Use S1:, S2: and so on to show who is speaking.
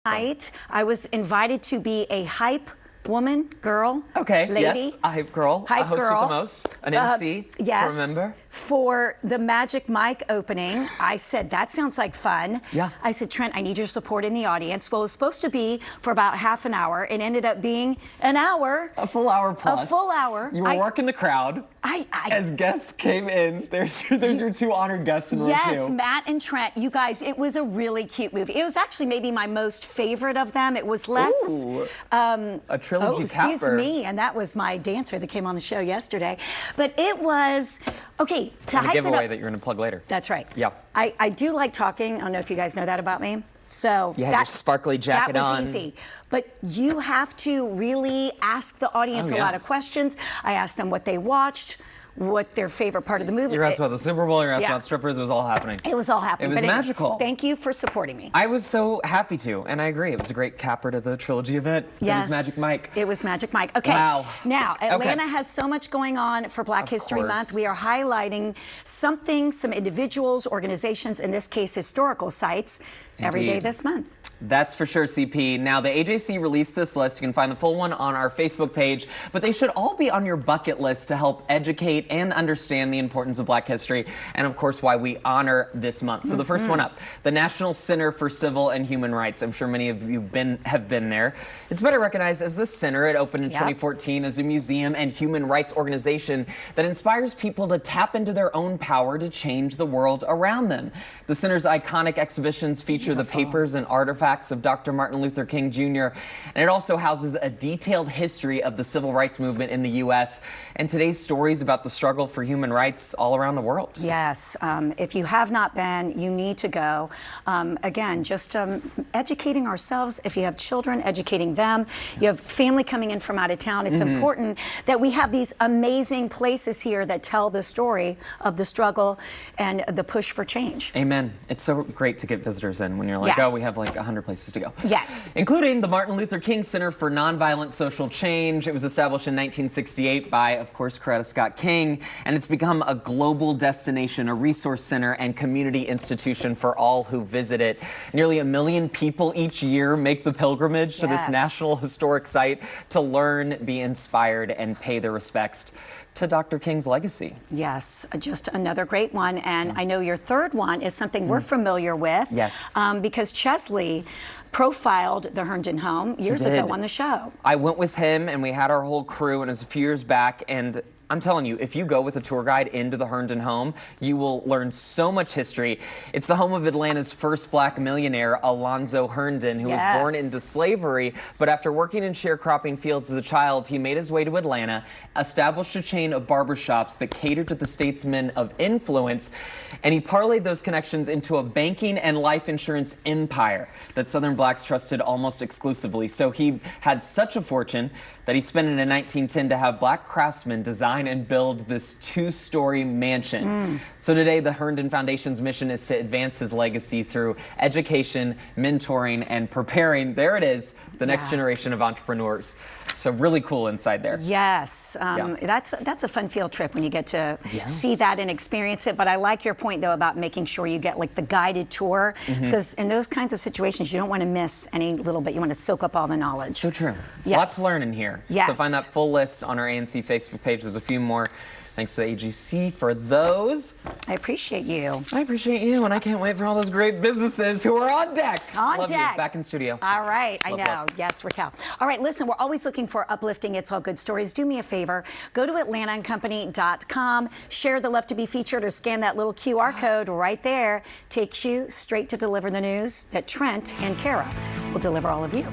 S1: Night, I was invited to be a hype woman, girl,
S2: Okay,
S1: lady.
S2: yes, a hype girl,
S1: Hype
S2: a host
S1: girl.
S2: with the most, an MC
S1: Yes.
S2: to remember.
S1: For the Magic Mike opening, I said, that sounds like fun.
S2: Yeah.
S1: I said, Trent, I need your support in the audience. Well, it was supposed to be for about half an hour. It ended up being an hour.
S2: A full hour plus.
S1: A full hour.
S2: You were working the crowd. As guests came in, there's your two honored guests in row
S1: Yes,
S2: two.
S1: Matt and Trent. You guys, it was a really cute movie. It was actually maybe my most favorite of them. It was less...
S2: Ooh, a trilogy
S1: excuse
S2: capper.
S1: me, and that was my dancer that came on the show yesterday. But it was, okay, to
S2: And a
S1: hype it
S2: giveaway
S1: up.
S2: that you're going to plug later.
S1: That's right.
S2: Yeah.
S1: I do like talking. I don't know if you guys know that about me. So
S2: You had your sparkly jacket
S1: that was
S2: on.
S1: easy. But you have to really ask the audience
S2: Oh,
S1: a
S2: yeah.
S1: lot of questions. I asked them what they watched, what their favorite part of the movie.
S2: You asked about the Super Bowl, you asked
S1: Yeah.
S2: about strippers, it was all happening.
S1: It was all happening.
S2: It was
S1: But anyway,
S2: magical.
S1: Thank you for supporting me.
S2: I was so happy to, and I agree. It was a great capper to the trilogy event.
S1: Yes.
S2: It was Magic Mike.
S1: It was Magic Mike. Okay.
S2: Wow.
S1: Now, Atlanta
S2: Okay.
S1: has so much going on for Black History
S2: course.
S1: Month. We are highlighting some individuals, organizations, in this case, historical sites, every day
S2: Indeed.
S1: this month.
S2: That's for sure, CP. Now, the AJC released this list. You can find the full one on our Facebook page, but they should all be on your bucket list to help educate and understand the importance of Black history and, of course, why we honor this month. So the first one up, the National Center for Civil and Human Rights. I'm sure many of you have been there. It's better recognized as the center. It opened in 2014 as a museum and human rights organization that inspires people to tap into their own power to change the world around them. The center's iconic exhibitions feature the papers and artifacts of Dr. Martin Luther King Jr., and it also houses a detailed history of the civil rights movement in the U.S. and today's stories about the struggle for human rights all around the world.
S1: Yes. If you have not been, you need to go. Again, just educating ourselves. If you have children, educating them. You have family coming in from out of town. It's important that we have these amazing places here that tell the story of the struggle and the push for change.
S2: Amen. It's so great to get visitors in when you're like,
S1: Yes.
S2: oh, we have like 100 places to go.
S1: Yes.
S2: Including the Martin Luther King Center for Nonviolent Social Change. It was established in 1968 by, of course, Coretta Scott King, and it's become a global destination, a resource center, and community institution for all who visit it. Nearly 1 million people each year make the pilgrimage to this
S1: Yes.
S2: National Historic Site to learn, be inspired, and pay their respects to Dr. King's legacy.
S1: Yes, just another great one. And I know your third one is something we're familiar with.
S2: Yes.
S1: Because Chesley profiled the Herndon home years ago
S2: did.
S1: on the show.
S2: I went with him and we had our whole crew, and it was a few years back, and I'm telling you, if you go with a tour guide into the Herndon home, you will learn so much history. It's the home of Atlanta's first Black millionaire, Alonzo Herndon, who was born into slavery, but after working in sharecropping fields as a child, he made his way to Atlanta, established a chain of barbershops that catered to the statesmen of influence, and he parlayed those connections into a banking and life insurance empire that Southern Blacks trusted almost exclusively. So he had such a fortune that he spent it in 1910 to have Black craftsmen design and build this 2-story mansion. So today, the Herndon Foundation's mission is to advance his legacy through education, mentoring, and preparing, there it is, the next generation of entrepreneurs. So really cool inside there.
S1: Yes, that's a fun field trip when you get to see that and experience it. But I like your point, though, about making sure you get like the guided tour, because in those kinds of situations, you don't want to miss any little bit. You want to soak up all the knowledge.
S2: So true.
S1: Yes.
S2: Lots learning here.
S1: Yes.
S2: So find that full list on our ANC Facebook page. There's a few more. Thanks to the AGC for those.
S1: I appreciate you.
S2: I appreciate you, and I can't wait for all those great businesses who are on deck.
S1: On
S2: Love
S1: deck.
S2: You. Back in studio.
S1: All right, I
S2: Love,
S1: know.
S2: love.
S1: Yes, Raquel. All right, listen, we're always looking for uplifting It's All Good stories. Do me a favor. Go to atlantaandcompany.com, share the Love to Be Featured, or scan that little QR code right there. Takes you straight to deliver the news that Trent and Kara will deliver all of you.